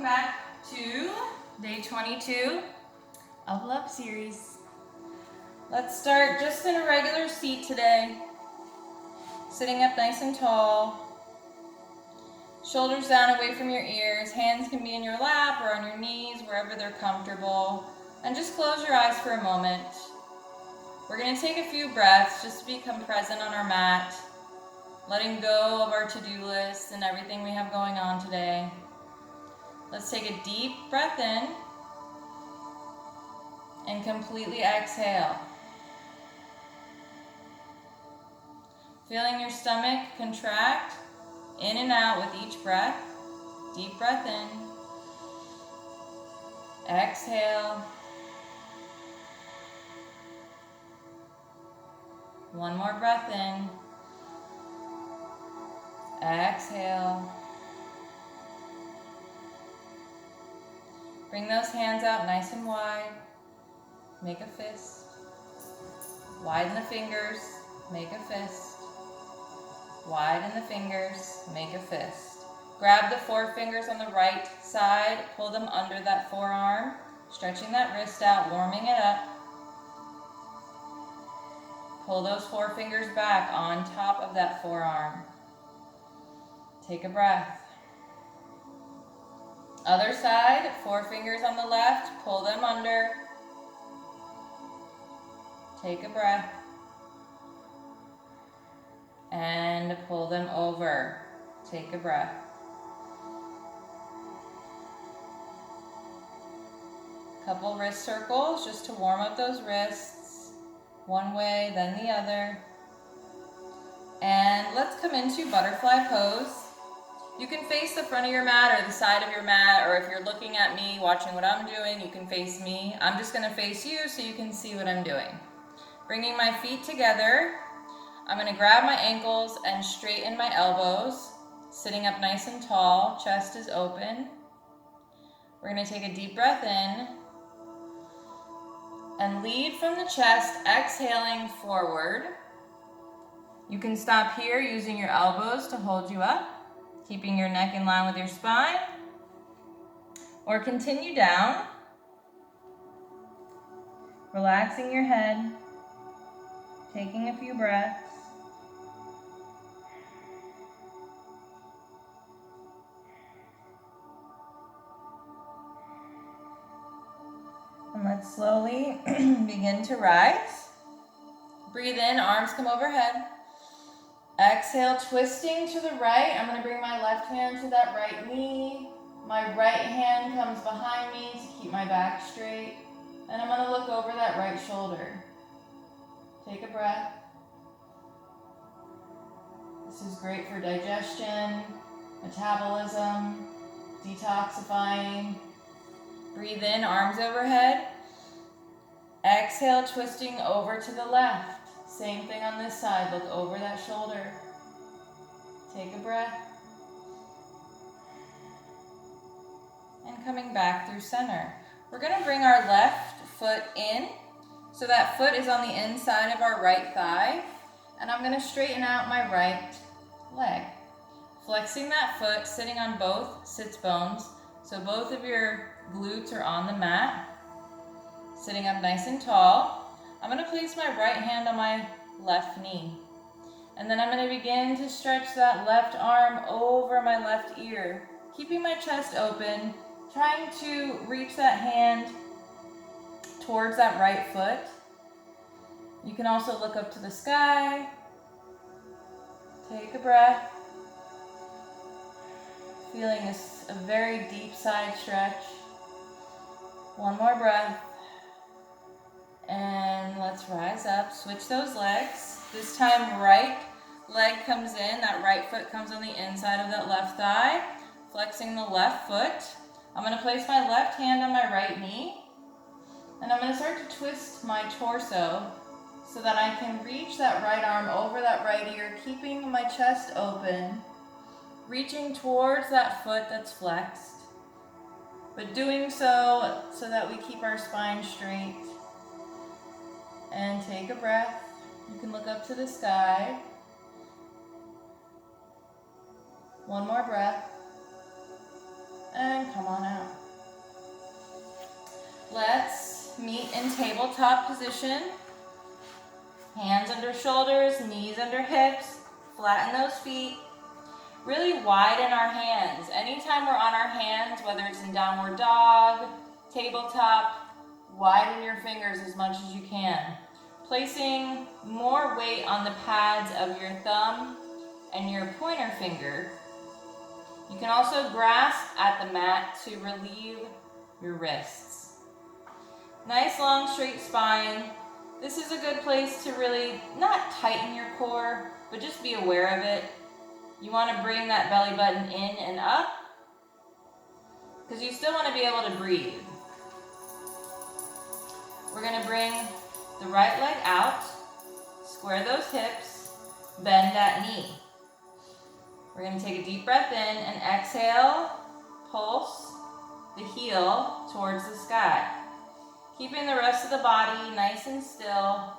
welcome back to day 22 of Love Series. Let's start just in a regular seat today. Sitting up nice and tall. Shoulders down away from your ears. Hands can be in your lap or on your knees, wherever they're comfortable. And just close your eyes for a moment. We're going to take a few breaths just to become present on our mat, letting go of our to-do list and everything we have going on today. Let's take a deep breath in and completely exhale. Feeling your stomach contract in and out with each breath. Deep breath in. Exhale. One more breath in. Exhale. Bring those hands out nice and wide. Make a fist. Widen the fingers. Make a fist. Widen the fingers. Make a fist. Grab the forefingers on the right side. Pull them under that forearm. Stretching that wrist out. Warming it up. Pull those forefingers back on top of that forearm. Take a breath. Other side, forefingers on the left, pull them under. Take a breath. And pull them over. Take a breath. Couple wrist circles just to warm up those wrists. One way, then the other. And let's come into butterfly pose. You can face the front of your mat or the side of your mat, or if you're looking at me, watching what I'm doing, you can face me. I'm just going to face you so you can see what I'm doing. Bringing my feet together, I'm going to grab my ankles and straighten my elbows, sitting up nice and tall, chest is open. We're going to take a deep breath in and lead from the chest, exhaling forward. You can stop here using your elbows to hold you up, keeping your neck in line with your spine, or continue down, relaxing your head, taking a few breaths. And let's slowly begin to rise. Breathe in, arms come overhead. Exhale, twisting to the right. I'm going to bring my left hand to that right knee. My right hand comes behind me to keep my back straight. And I'm going to look over that right shoulder. Take a breath. This is great for digestion, metabolism, detoxifying. Breathe in, arms overhead. Exhale, twisting over to the left. Same thing on this side, look over that shoulder. Take a breath. And coming back through center. We're going to bring our left foot in, so that foot is on the inside of our right thigh. And I'm going to straighten out my right leg. Flexing that foot, sitting on both sits bones, so both of your glutes are on the mat. Sitting up nice and tall. I'm going to place my right hand on my left knee. And then I'm going to begin to stretch that left arm over my left ear, keeping my chest open, trying to reach that hand towards that right foot. You can also look up to the sky. Take a breath. Feeling a very deep side stretch. One more breath. And let's rise up, switch those legs. This time right leg comes in, that right foot comes on the inside of that left thigh. Flexing the left foot. I'm going to place my left hand on my right knee. And I'm going to start to twist my torso so that I can reach that right arm over that right ear, keeping my chest open. Reaching towards that foot that's flexed. But doing so that we keep our spine straight. And take a breath. You can look up to the sky. One more breath. And in, come on out. Let's meet in tabletop position. Hands under shoulders, knees under hips, flatten those feet. Really widen our hands. Anytime we're on our hands, whether it's in downward dog, tabletop, widen your fingers as much as you can. Placing more weight on the pads of your thumb and your pointer finger. You can also grasp at the mat to relieve your wrists. Nice long straight spine. This is a good place to really not tighten your core, but just be aware of it. You want to bring that belly button in and up because you still want to be able to breathe. We're going to bring the right leg out, square those hips, bend that knee. We're going to take a deep breath in and exhale, pulse the heel towards the sky. Keeping the rest of the body nice and still.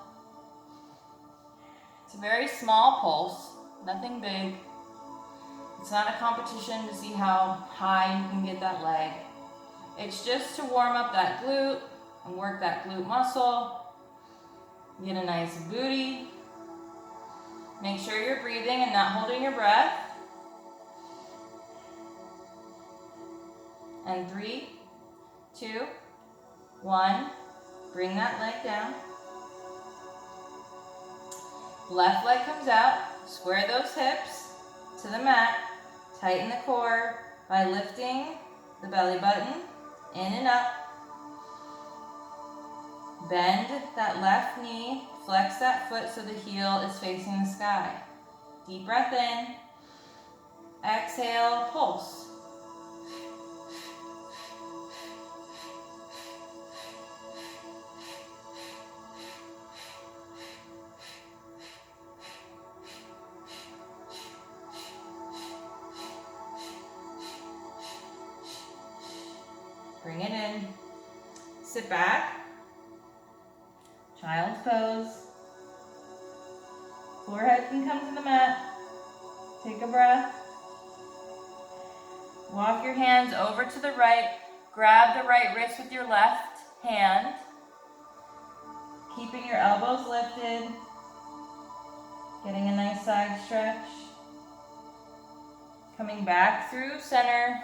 It's a very small pulse, nothing big. It's not a competition to see how high you can get that leg. It's just to warm up that glute and work that glute muscle. Get a nice booty. Make sure you're breathing and not holding your breath. And 3, 2, 1. Bring that leg down. Left leg comes out. Square those hips to the mat. Tighten the core by lifting the belly button in and up. Bend that left knee. Flex that foot so the heel is facing the sky. Deep breath in. Exhale, pulse. Bring it in. Sit back. Child's pose. Forehead can come to the mat. Take a breath. Walk your hands over to the right. Grab the right wrist with your left hand. Keeping your elbows lifted. Getting a nice side stretch. Coming back through center.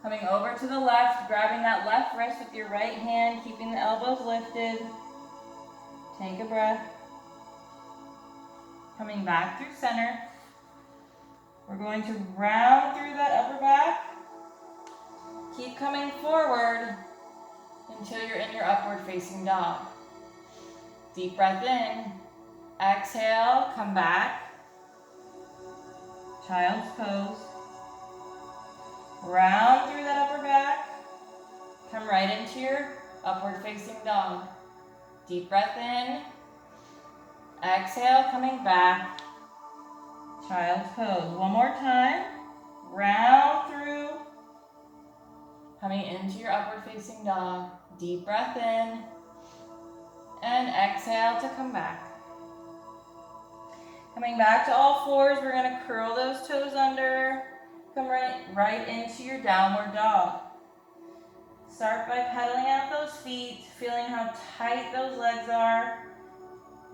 Coming over to the left, grabbing that left wrist with your right hand, keeping the elbows lifted. Take a breath. Coming back through center. We're going to round through that upper back. Keep coming forward until you're in your upward facing dog. Deep breath in. Exhale, come back. Child's pose. Round through that upper back. Come right into your upward facing dog. Deep breath in. Exhale, coming back. Child's pose. One more time. Round through. Coming into your upward facing dog. Deep breath in. And exhale to come back. Coming back to all fours, we're going to curl those toes under. Come right into your downward dog. Start by pedaling out those feet, feeling how tight those legs are.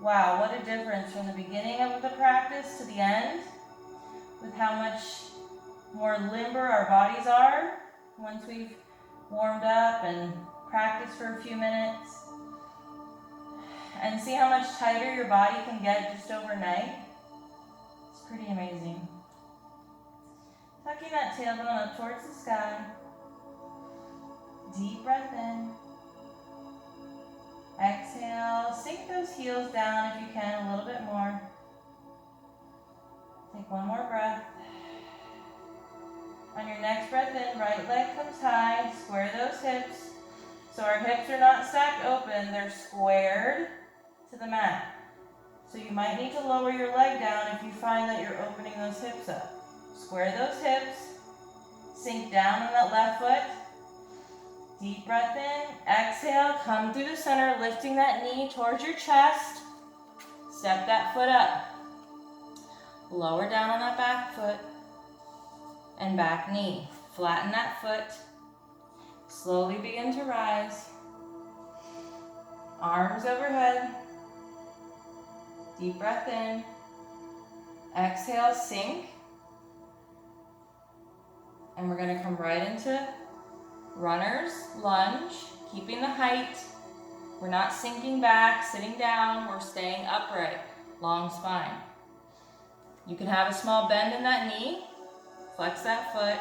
Wow, what a difference from the beginning of the practice to the end, with how much more limber our bodies are once we've warmed up and practiced for a few minutes. And see how much tighter your body can get just overnight. It's pretty amazing. Tucking that tailbone up towards the sky. Deep breath in. Exhale. Sink those heels down if you can, a little bit more. Take one more breath. On your next breath in, right leg comes high. Square those hips. So our hips are not stacked open, they're squared to the mat. So you might need to lower your leg down if you find that you're opening those hips up. Square those hips, sink down on that left foot, deep breath in, exhale, come through the center, lifting that knee towards your chest, step that foot up, lower down on that back foot, and back knee, flatten that foot, Slowly begin to rise. Arms overhead. Deep breath in. Exhale, sink. And we're going to come right into runner's lunge, keeping the height. We're not sinking back, sitting down, we're staying upright, long spine. You can have a small bend in that knee, flex that foot,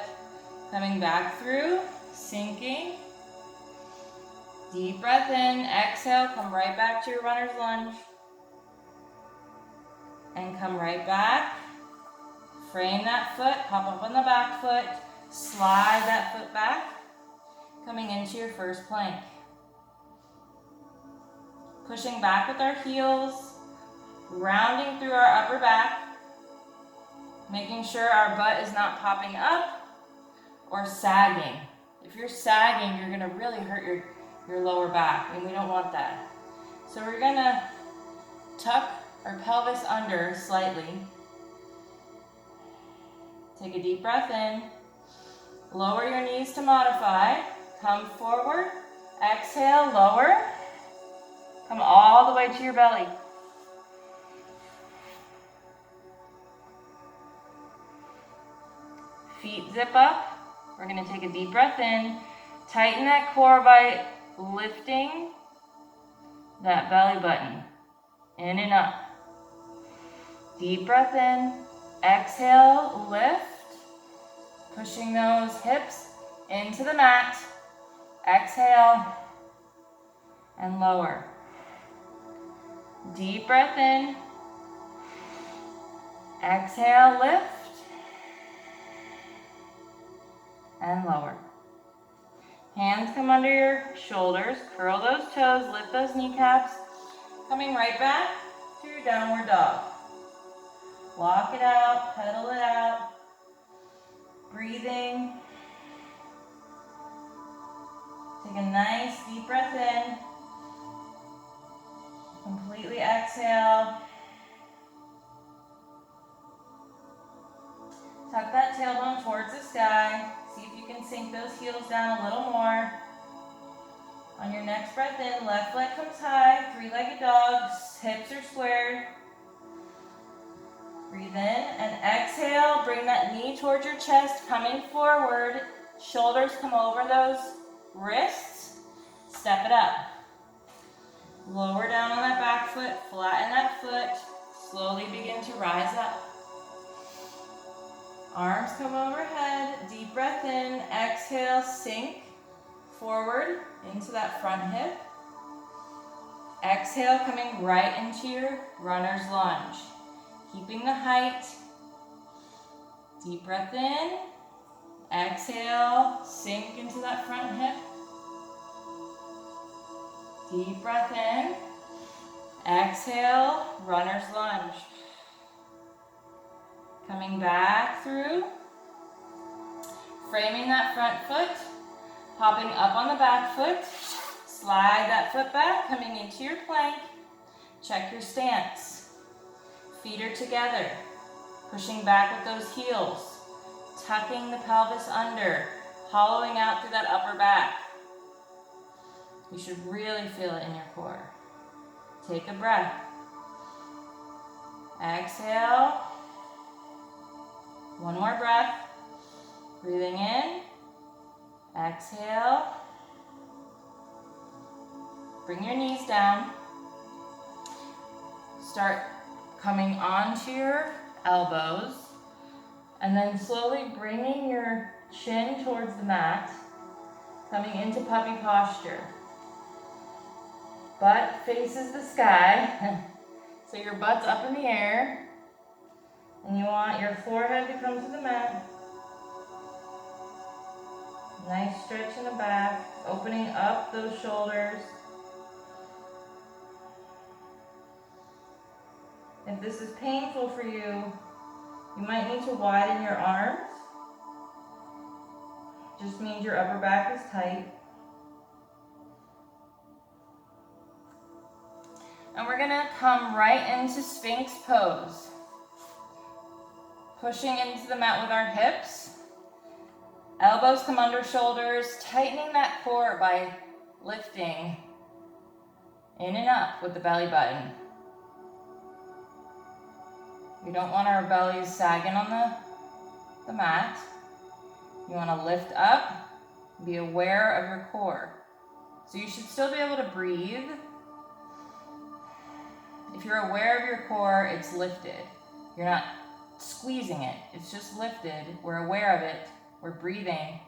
coming back through, sinking. Deep breath in, exhale, come right back to your runner's lunge. And come right back. Frame that foot, pop up on the back foot, slide that foot back, coming into your first plank. Pushing back with our heels, rounding through our upper back, making sure our butt is not popping up or sagging. If you're sagging, you're gonna really hurt your lower back, and we don't want that. So we're gonna tuck our pelvis under slightly. Take a deep breath in. Lower your knees to modify. Come forward. Exhale, lower. Come all the way to your belly. Feet zip up. We're going to take a deep breath in. Tighten that core by lifting that belly button. In and up. Deep breath in. Exhale, lift. Pushing those hips into the mat. Exhale and lower. Deep breath in. Exhale, lift. And lower. Hands come under your shoulders. Curl those toes, lift those kneecaps. Coming right back to your downward dog. Walk it out, pedal it out. Breathing. Take a nice deep breath in. Completely exhale. Tuck that tailbone towards the sky. See if you can sink those heels down a little more. On your next breath in, left leg comes high, three-legged dog, hips are squared. Breathe in and exhale, bring that knee towards your chest, coming forward. Shoulders come over those wrists. Step it up. Lower down on that back foot, flatten that foot. Slowly begin to rise up. Arms come overhead, deep breath in, exhale, sink forward into that front hip. Exhale, coming right into your runner's lunge. Keeping the height. Deep breath in. Exhale, sink into that front hip. Deep breath in. Exhale, runner's lunge. Coming back through. Framing that front foot. Popping up on the back foot. Slide that foot back, coming into your plank. Check your stance. Feet are together, pushing back with those heels, tucking the pelvis under, hollowing out through that upper back. You should really feel it in your core. Take a breath. Exhale. One more breath. Breathing in. Exhale. Bring your knees down. Start coming onto your elbows, and then slowly bringing your chin towards the mat, coming into puppy posture. Butt faces the sky, so your butt's up in the air, and you want your forehead to come to the mat. Nice stretch in the back, opening up those shoulders. If this is painful for you, you might need to widen your arms. Just means your upper back is tight. And we're gonna come right into Sphinx pose. Pushing into the mat with our hips. Elbows come under shoulders, tightening that core by lifting in and up with the belly button. We don't want our bellies sagging on the mat. You want to lift up, be aware of your core. So you should still be able to breathe. If you're aware of your core, it's lifted. You're not squeezing it, it's just lifted. We're aware of it, we're breathing.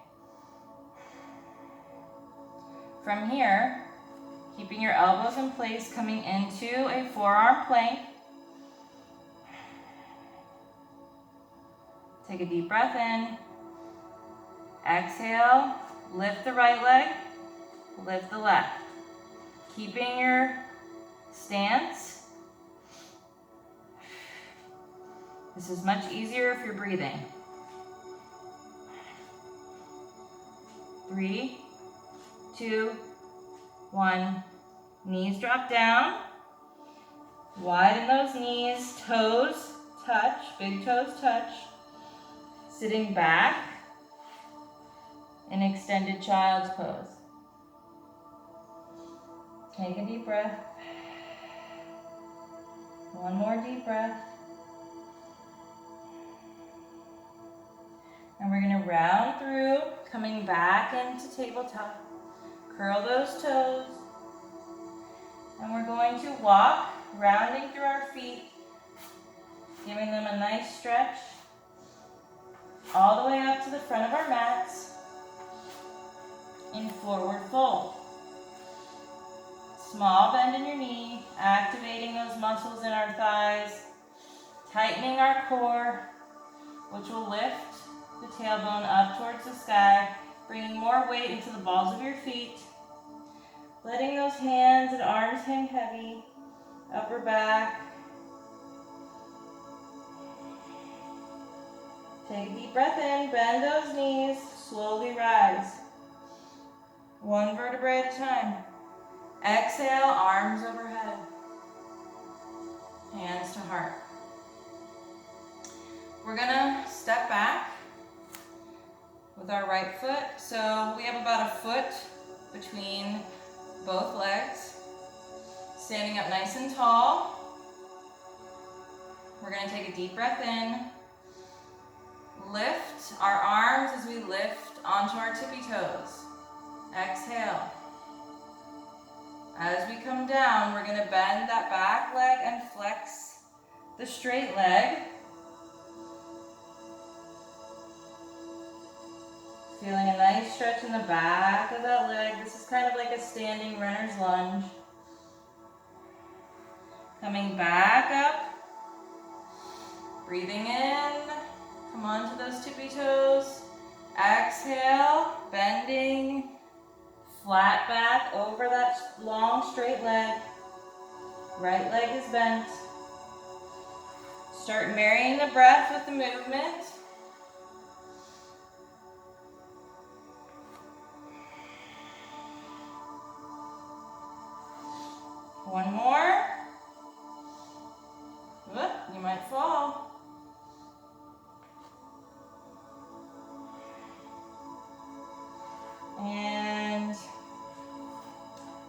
From here, keeping your elbows in place, coming into a forearm plank. Take a deep breath in. Exhale, lift the right leg, lift the left. Keeping your stance. This is much easier if you're breathing. 3, 2, 1. Knees drop down. Widen those knees, toes touch, big toes touch. Sitting back in extended child's pose. Take a deep breath. One more deep breath. And we're going to round through, coming back into tabletop. Curl those toes. And we're going to walk, rounding through our feet, giving them a nice stretch, all the way up to the front of our mats, in forward fold. Small bend in your knee, activating those muscles in our thighs, tightening our core, which will lift the tailbone up towards the sky, bringing more weight into the balls of your feet, letting those hands and arms hang heavy, upper back. Take a deep breath in, bend those knees, slowly rise. One vertebrae at a time. Exhale, arms overhead. Hands to heart. We're gonna step back with our right foot. So we have about a foot between both legs. Standing up nice and tall. We're gonna take a deep breath in. Lift our arms as we lift onto our tippy toes. Exhale. As we come down, we're going to bend that back leg and flex the straight leg. Feeling a nice stretch in the back of that leg. This is kind of like a standing runner's lunge. Coming back up. Breathing in. Come on to those tippy toes. Exhale, bending, flat back over that long straight leg. Right leg is bent. Start marrying the breath with the movement. One more. Whoop, you might fall. And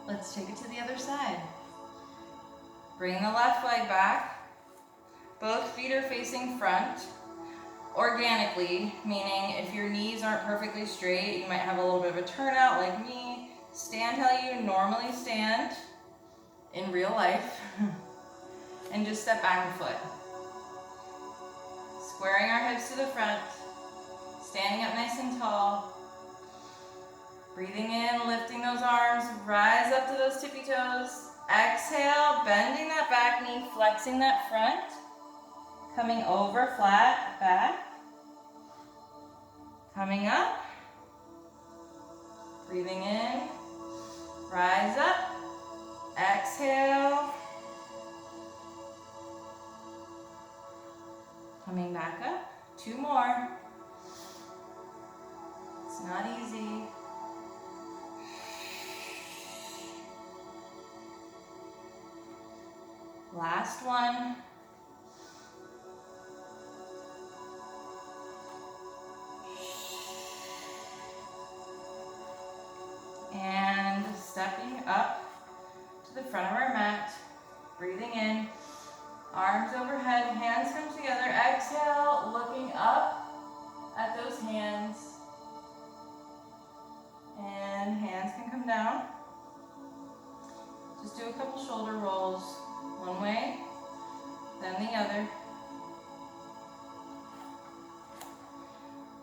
let's take it to the other side. Bring the left leg back. Both feet are facing front. Organically, meaning if your knees aren't perfectly straight, you might have a little bit of a turnout like me. Stand how you normally stand in real life. And just step back a foot. Squaring our hips to the front. Standing up nice and tall. Breathing in, lifting those arms, rise up to those tippy toes. Exhale, bending that back knee, flexing that front. Coming over flat back. Coming up. Breathing in, rise up. Exhale. Coming back up. 2 more. It's not easy. Last one. And stepping up to the front of our mat, breathing in, arms overhead, hands come together. Exhale, looking up at those hands. And hands can come down. Just do a couple shoulder rolls, one way, then the other.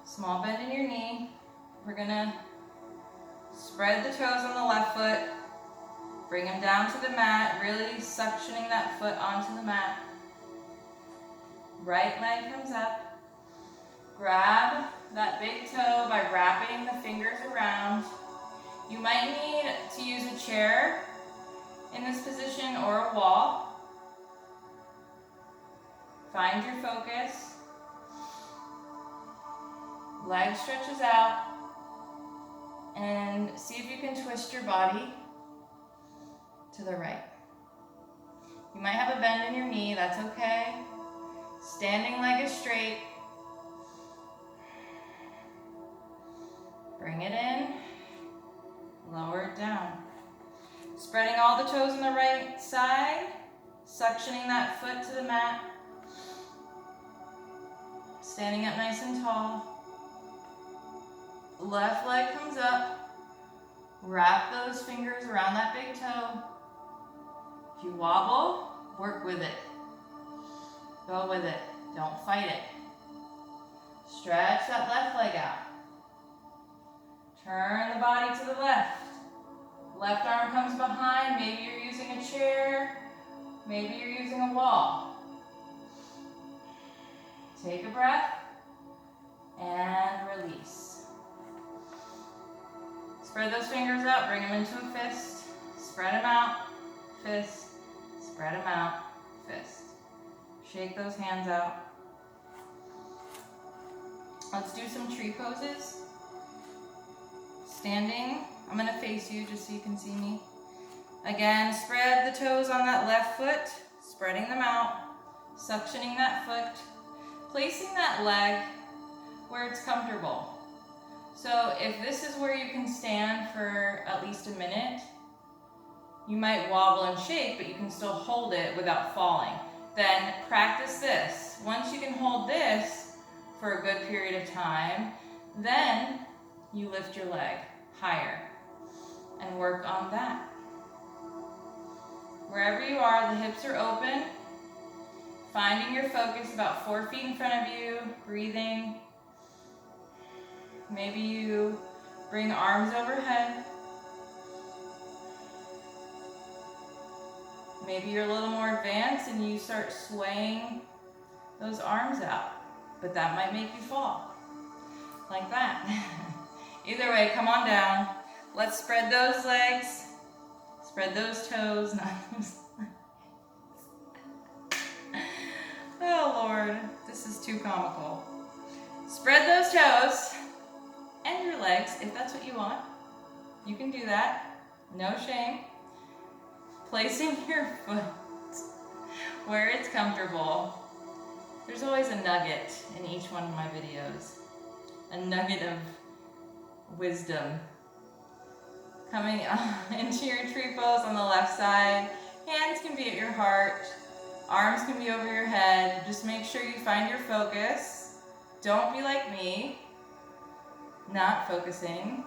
Small bend in your knee. We're gonna spread the toes on the left foot, bring them down to the mat, really suctioning that foot onto the mat. Right leg comes up. Grab that big toe by wrapping the fingers around. You might need to use a chair in this position or a wall. Find your focus. Leg stretches out. And see if you can twist your body to the right. You might have a bend in your knee, that's okay. Standing leg is straight. Bring it in, lower it down. Spreading all the toes on the right side, suctioning that foot to the mat. Standing up nice and tall. Left leg comes up. Wrap those fingers around that big toe. If you wobble, work with it. Go with it. Don't fight it. Stretch that left leg out. Turn the body to the left. Left arm comes behind. Maybe you're using a chair. Maybe you're using a wall. Take a breath and release. Spread those fingers out, bring them into a fist. Spread them out, fist. Spread them out, fist. Shake those hands out. Let's do some tree poses. Standing, I'm gonna face you just so you can see me. Again, spread the toes on that left foot, spreading them out, suctioning that foot, placing that leg where it's comfortable. So if this is where you can stand for at least a minute, you might wobble and shake, but you can still hold it without falling. Then practice this. Once you can hold this for a good period of time, then you lift your leg higher and work on that. Wherever you are, the hips are open. Finding your focus about 4 feet in front of you, breathing. Maybe you bring arms overhead. Maybe you're a little more advanced and you start swaying those arms out, but that might make you fall, like that. Either way, come on down. Let's spread those legs, spread those toes, not those oh Lord, this is too comical. Spread those toes and your legs, if that's what you want. You can do that, no shame. Placing your foot where it's comfortable. There's always a nugget in each one of my videos. A nugget of wisdom. Coming into your tree pose on the left side. Hands can be at your heart. Arms can be over your head. Just make sure you find your focus. Don't be like me, not focusing.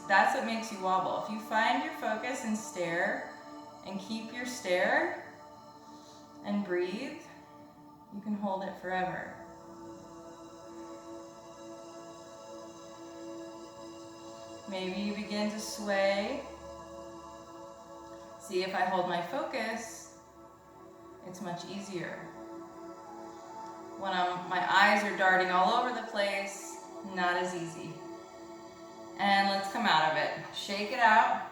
That's what makes you wobble. If you find your focus and stare, and keep your stare, and breathe, you can hold it forever. Maybe you begin to sway. See, if I hold my focus, it's much easier. When my eyes are darting all over the place, not as easy. And let's come out of it. Shake it out.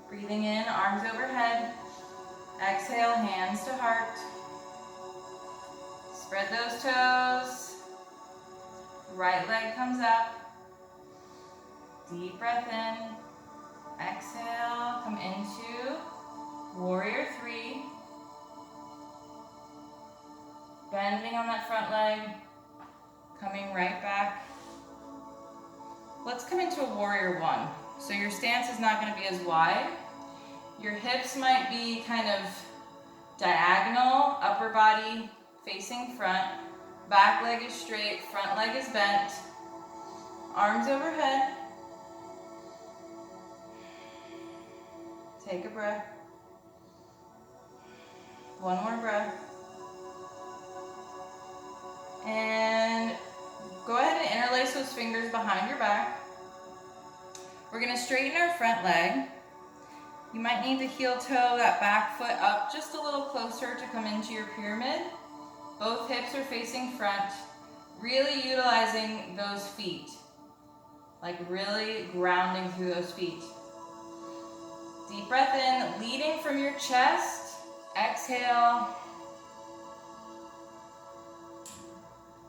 Breathing in, arms overhead. Exhale, hands to heart. Spread those toes. Right leg comes up. Deep breath in. Exhale, come into warrior 3. Bending on that front leg. Coming right back. Let's come into a warrior one. So your stance is not going to be as wide. Your hips might be kind of diagonal, upper body facing front, back leg is straight, front leg is bent, arms overhead. Take a breath. One more breath. And go ahead and interlace those fingers behind your back. We're going to straighten our front leg. You might need to heel toe that back foot up just a little closer to come into your pyramid. Both hips are facing front, really utilizing those feet, like really grounding through those feet. Deep breath in, leading from your chest. Exhale.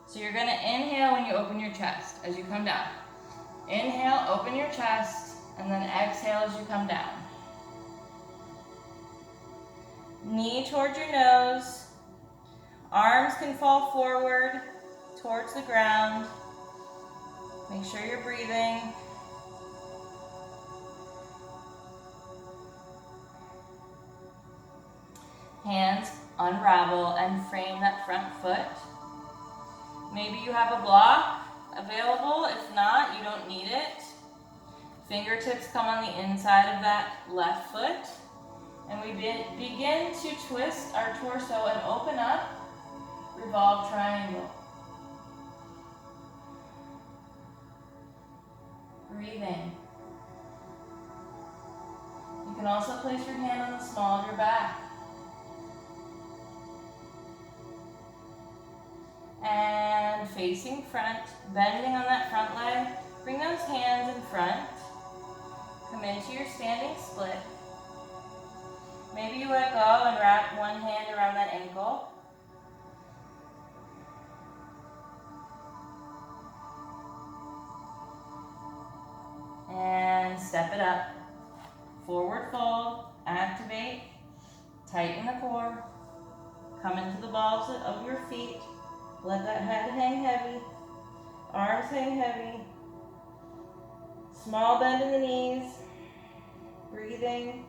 So you're going to inhale when you open your chest as you come down. Inhale, open your chest, and then exhale as you come down. Knee towards your nose. Arms can fall forward towards the ground. Make sure you're breathing. Hands unravel and frame that front foot. Maybe you have a block available. If not, you don't need it. Fingertips come on the inside of that left foot. And we begin to twist our torso and open up, revolve triangle. Breathing. You can also place your hand on the small of your back. And facing front, bending on that front leg. Bring those hands in front. Come into your standing split. Maybe you let go and wrap one hand around that ankle. And step it up. Forward fold, activate, tighten the core. Come into the balls of your feet. Let that head hang heavy. Arms hang heavy. Small bend in the knees. Breathing.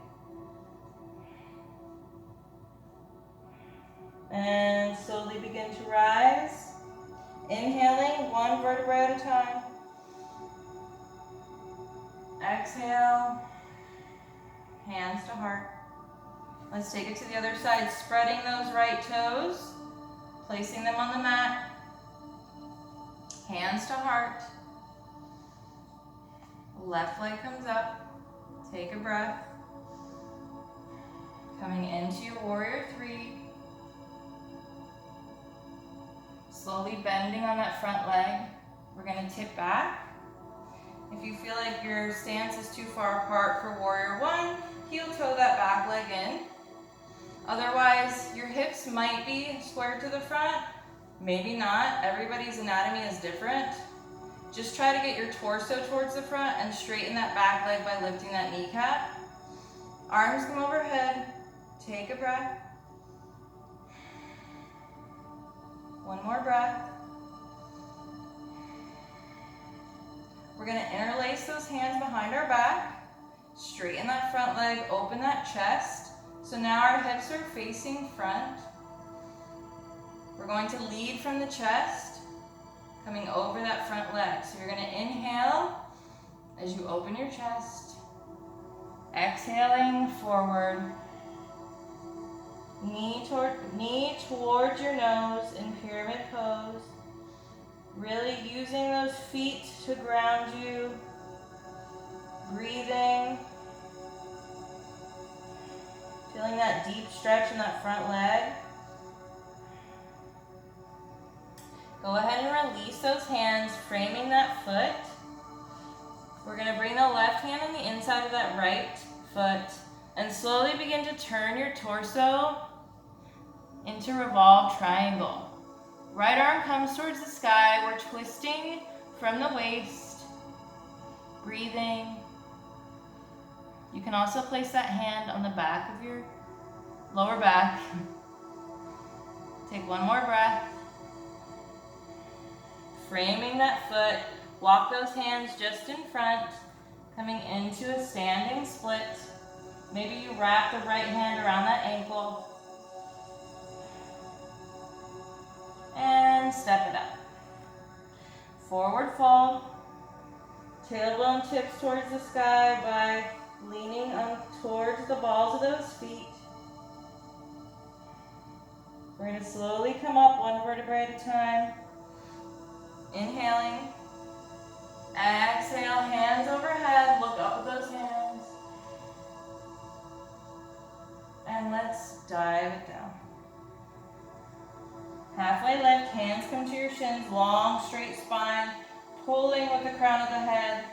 And slowly begin to rise. Inhaling one vertebrae at a time. Exhale. Hands to heart. Let's take it to the other side. Spreading those right toes. Placing them on the mat. Hands to heart. Left leg comes up. Take a breath. Coming into your warrior three. Slowly bending on that front leg. We're going to tip back. If you feel like your stance is too far apart for warrior one, heel toe that back leg in. Otherwise, your hips might be squared to the front, maybe not. Everybody's anatomy is different. Just try to get your torso towards the front and straighten that back leg by lifting that kneecap. Arms come overhead. Take a breath. One more breath. We're going to interlace those hands behind our back. Straighten that front leg, open that chest. So now our hips are facing front. We're going to lead from the chest, coming over that front leg. So you're going to inhale as you open your chest. Exhaling forward. Knee towards your nose in pyramid pose. Really using those feet to ground you. Breathing. Feeling that deep stretch in that front leg. Go ahead and release those hands, framing that foot. We're going to bring the left hand on the inside of that right foot and slowly begin to turn your torso into revolve triangle. Right arm comes towards the sky. We're twisting from the waist. Breathing. You can also place that hand on the back of your lower back. Take one more breath. Framing that foot. Walk those hands just in front, coming into a standing split. Maybe you wrap the right hand around that ankle. And step it up. Forward fold. Tailbone tips towards the sky by leaning towards the balls of those feet. We're going to slowly come up one vertebrae at a time. Inhaling. Exhale, hands overhead. Look up at those hands. And let's dive it down. Halfway lift, hands come to your shins, long straight spine, pulling with the crown of the head,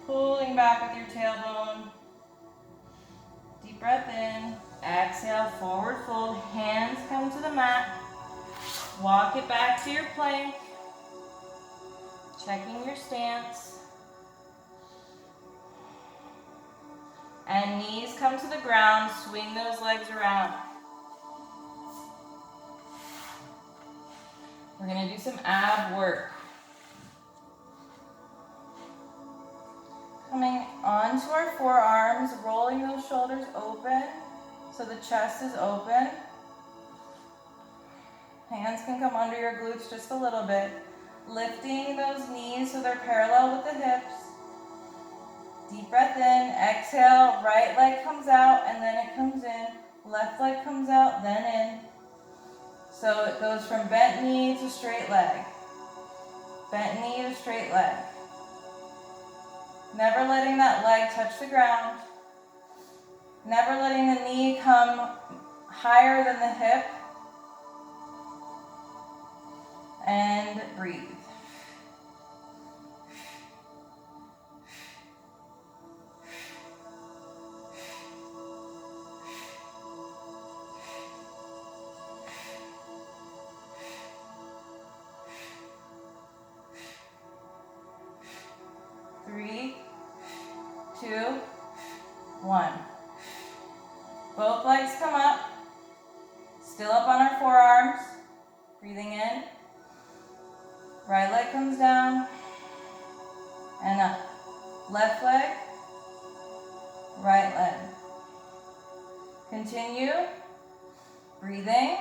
pulling back with your tailbone. Deep breath in, exhale, forward fold, hands come to the mat. Walk it back to your plank, checking your stance. And knees come to the ground, swing those legs around. We're going to do some ab work. Coming onto our forearms, rolling those shoulders open so the chest is open. Hands can come under your glutes just a little bit. Lifting those knees so they're parallel with the hips. Deep breath in, exhale, right leg comes out and then it comes in. Left leg comes out, then in. So it goes from bent knee to straight leg. Bent knee to straight leg. Never letting that leg touch the ground. Never letting the knee come higher than the hip. And breathe. Three, two, one. Both legs come up. Still up on our forearms. Breathing in. Right leg comes down. And up. Left leg. Right leg. Continue. Breathing.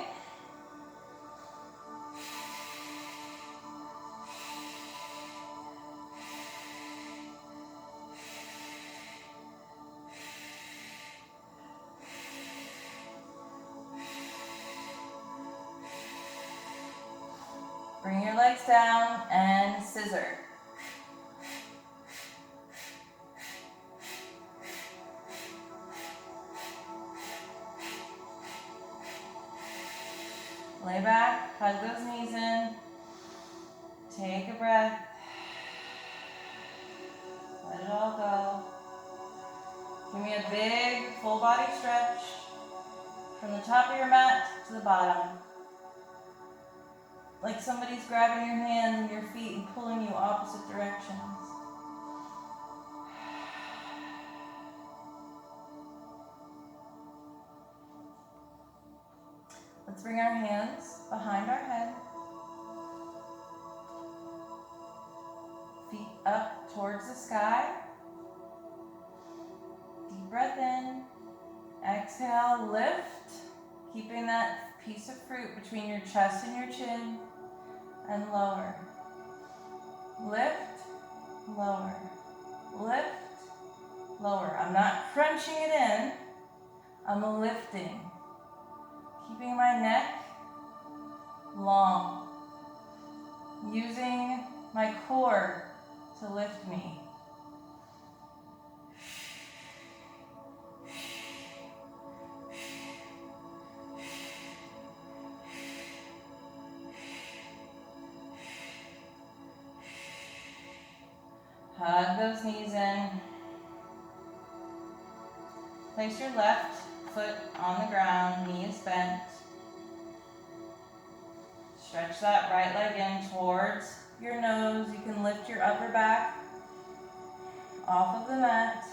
Bring your legs down and scissor. Lay back, hug those knees in. Take a breath. Let it all go. Give me a big full body stretch from the top of your mat to the bottom. Like somebody's grabbing your hands and your feet and pulling you opposite directions. Let's bring our hands behind our head. Feet up towards the sky. Deep breath in. Exhale, lift. Keeping that piece of fruit between your chest and your chin. And lower. Lift, lower. Lift, lower. I'm not crunching it in. I'm lifting. Keeping my neck long. Using my core to lift me. Hug those knees in. Place your left foot on the ground, knee is bent. Stretch that right leg in towards your nose. You can lift your upper back off of the mat.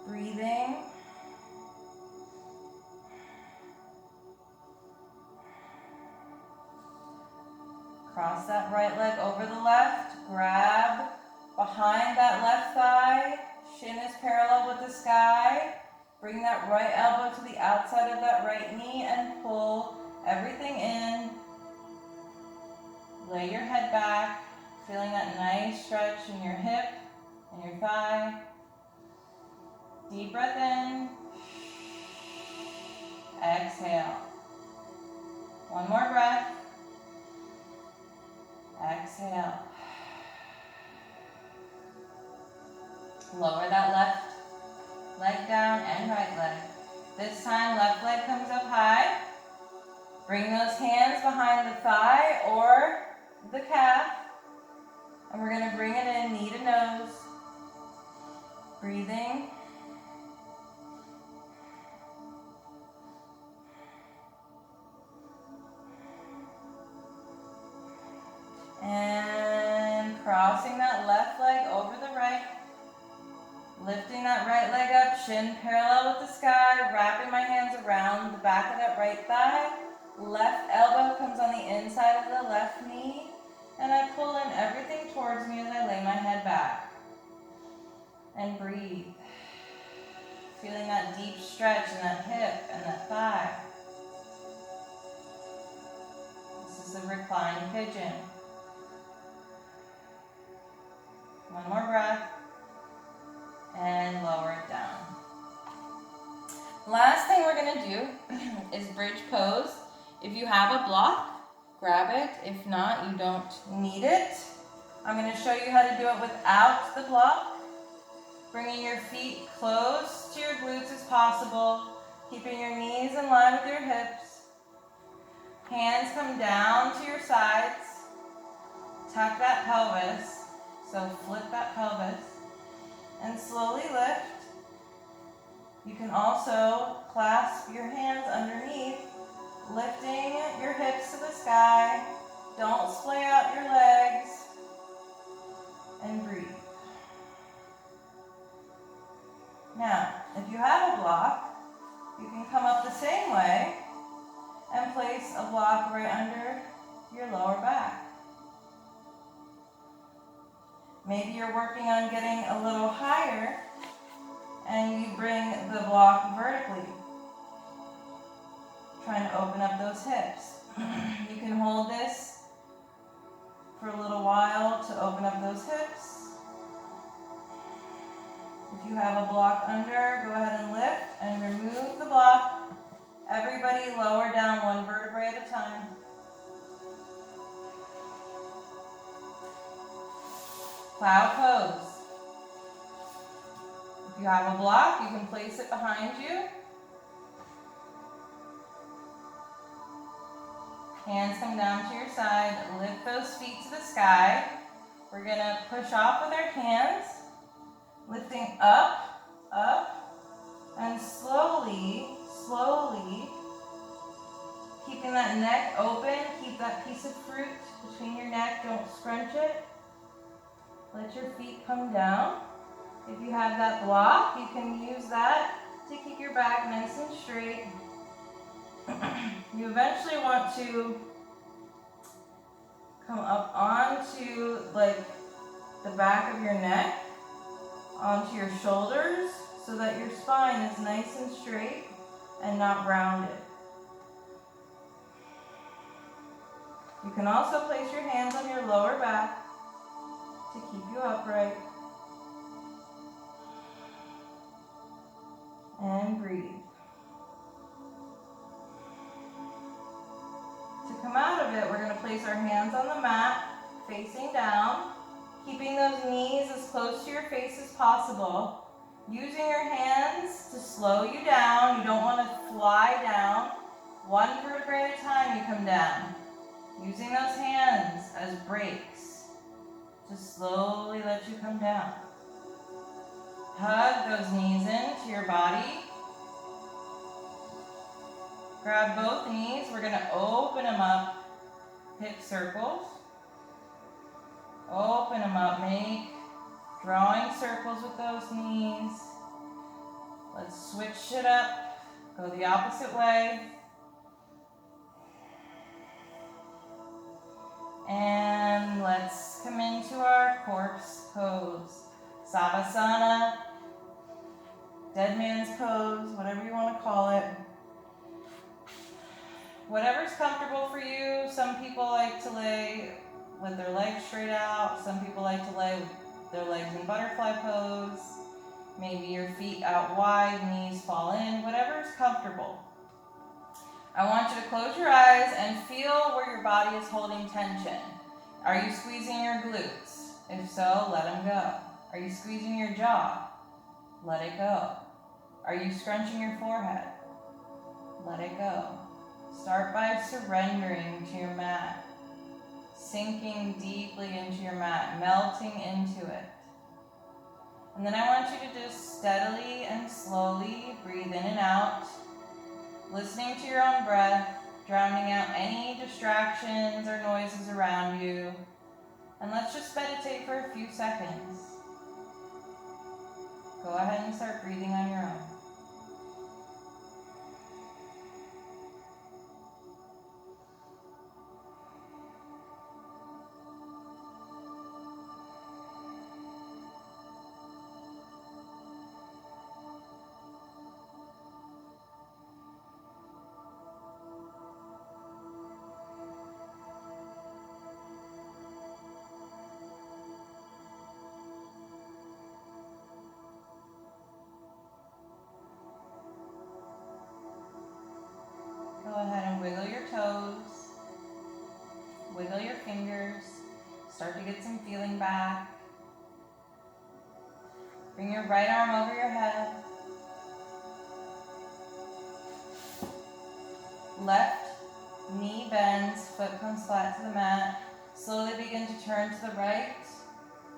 Breathing. Cross that right leg over the left. Grab behind that left thigh. Shin is parallel with the sky. Bring that right elbow to the outside of that right knee and pull everything in. Lay your head back, feeling that nice stretch in your hip and your thigh. Deep breath in. Exhale. One more breath. Exhale. Lower that left leg down and right leg. This time, left leg comes up high. Bring those hands behind the thigh or the calf. And we're going to bring it in, knee to nose. Breathing. And crossing that left leg over the right. Lifting that right leg up, shin parallel with the sky. Wrapping my hands around the back of that right thigh. Left elbow comes on the inside of the left knee. And I pull in everything towards me as I lay my head back. And breathe. Feeling that deep stretch in that hip and that thigh. This is a reclined pigeon. One more breath. And lower it down. Last thing we're going to do is bridge pose. If you have a block, grab it. If not, you don't need it. I'm going to show you how to do it without the block. Bringing your feet close to your glutes as possible. Keeping your knees in line with your hips. Hands come down to your sides. Tuck that pelvis. So flip that pelvis. And slowly lift. You can also clasp your hands underneath, lifting your hips to the sky. Don't splay out your legs. And breathe. Now, if you have a block, you can come up the same way and place a block right under your lower back. Maybe you're working on getting a little higher and you bring the block vertically. Trying to open up those hips. You can hold this for a little while to open up those hips. If you have a block under, go ahead and lift and remove the block. Everybody lower down one vertebrae at a time. Cloud pose. If you have a block, you can place it behind you. Hands come down to your side. Lift those feet to the sky. We're going to push off with our hands. Lifting up, up, and slowly, keeping that neck open. Keep that piece of fruit between your neck. Don't scrunch it. Let your feet come down. If you have that block, you can use that to keep your back nice and straight. You eventually want to come up onto like the back of your neck, onto your shoulders, so that your spine is nice and straight and not rounded. You can also place your hands on your lower back to keep you upright. And breathe. To come out of it, we're going to place our hands on the mat, facing down, keeping those knees as close to your face as possible. Using your hands to slow you down. You don't want to fly down. One vertebrae at a time you come down. Using those hands as brakes to slowly let you come down. Hug those knees into your body. Grab both knees. We're going to open them up, hip circles. Open them up. Make drawing circles with those knees. Let's switch it up. Go the opposite way. And let's come into our corpse pose. Savasana, dead man's pose, whatever you want to call it. Whatever's comfortable for you. Some people like to lay with their legs straight out. Some people like to lay with their legs in butterfly pose. Maybe your feet out wide, knees fall in, whatever is comfortable. I want you to close your eyes and feel where your body is holding tension. Are you squeezing your glutes? If so, let them go. Are you squeezing your jaw? Let it go. Are you scrunching your forehead? Let it go. Start by surrendering to your mat, sinking deeply into your mat, melting into it. And then I want you to just steadily and slowly breathe in and out, listening to your own breath, drowning out any distractions or noises around you. And let's just meditate for a few seconds. Go ahead and start breathing on your own. Go ahead and wiggle your toes, wiggle your fingers, start to get some feeling back. Bring your right arm over your head. Left knee bends, foot comes flat to the mat. Slowly begin to turn to the right,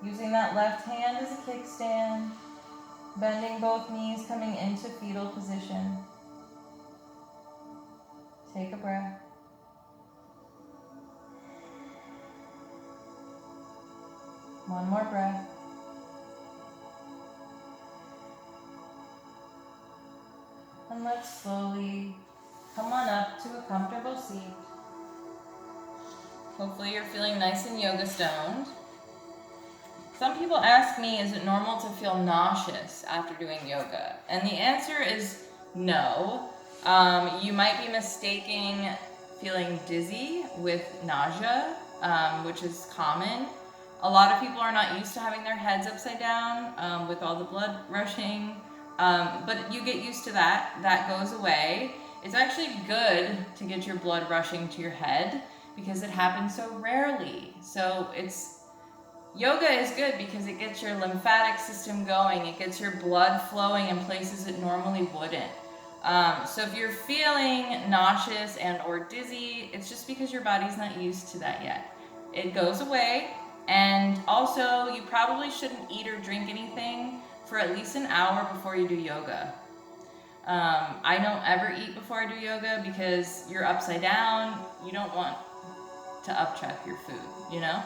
using that left hand as a kickstand, bending both knees, coming into fetal position. Take a breath. One more breath. And let's slowly come on up to a comfortable seat. Hopefully you're feeling nice and yoga stoned. Some people ask me, is it normal to feel nauseous after doing yoga? And the answer is no. You might be mistaking feeling dizzy with nausea, which is common. A lot of people are not used to having their heads upside down with all the blood rushing, but you get used to that. That goes away. It's actually good to get your blood rushing to your head because it happens so rarely. So yoga is good because it gets your lymphatic system going. It gets your blood flowing in places it normally wouldn't. So if you're feeling nauseous and or dizzy, it's just because your body's not used to that yet. It goes away, and also you probably shouldn't eat or drink anything for at least an hour before you do yoga. I don't ever eat before I do yoga because you're upside down. You don't want to upchuck your food, you know?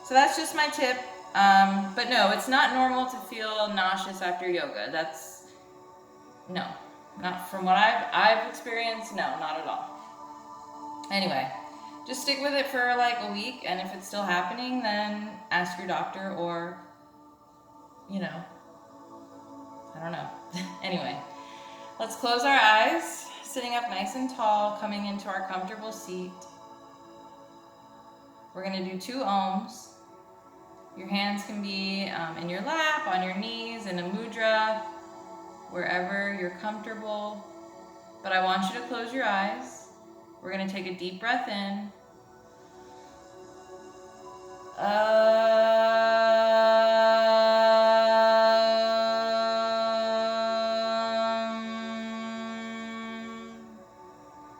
So that's just my tip. But no, it's not normal to feel nauseous after yoga. No. Not from what I've experienced, no, not at all. Anyway, just stick with it for like a week, and if it's still happening, then ask your doctor or, I don't know. Anyway, let's close our eyes, sitting up nice and tall, coming into our comfortable seat. We're going to do 2 ohms. Your hands can be in your lap, on your knees, in a mudra, wherever you're comfortable. But I want you to close your eyes. We're going to take a deep breath in.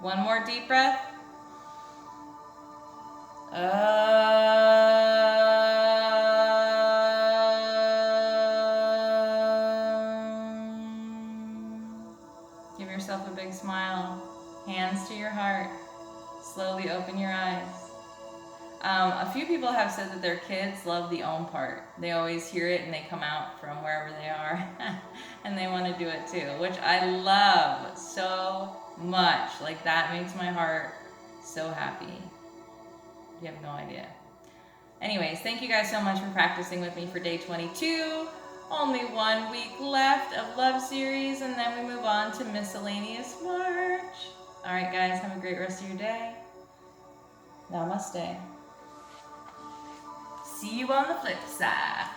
One more deep breath. Give yourself a big smile. Hands to your heart. Slowly open your eyes. A few people have said that their kids love the Om part. They always hear it and they come out from wherever they are and they want to do it too, which I love so much. Like, that makes my heart so happy. You have no idea. Anyways, thank you guys so much for practicing with me for day 22. Only 1 week left of Love Series, and then we move on to Miscellaneous March. All right, guys, have a great rest of your day. Namaste. See you on the flip side.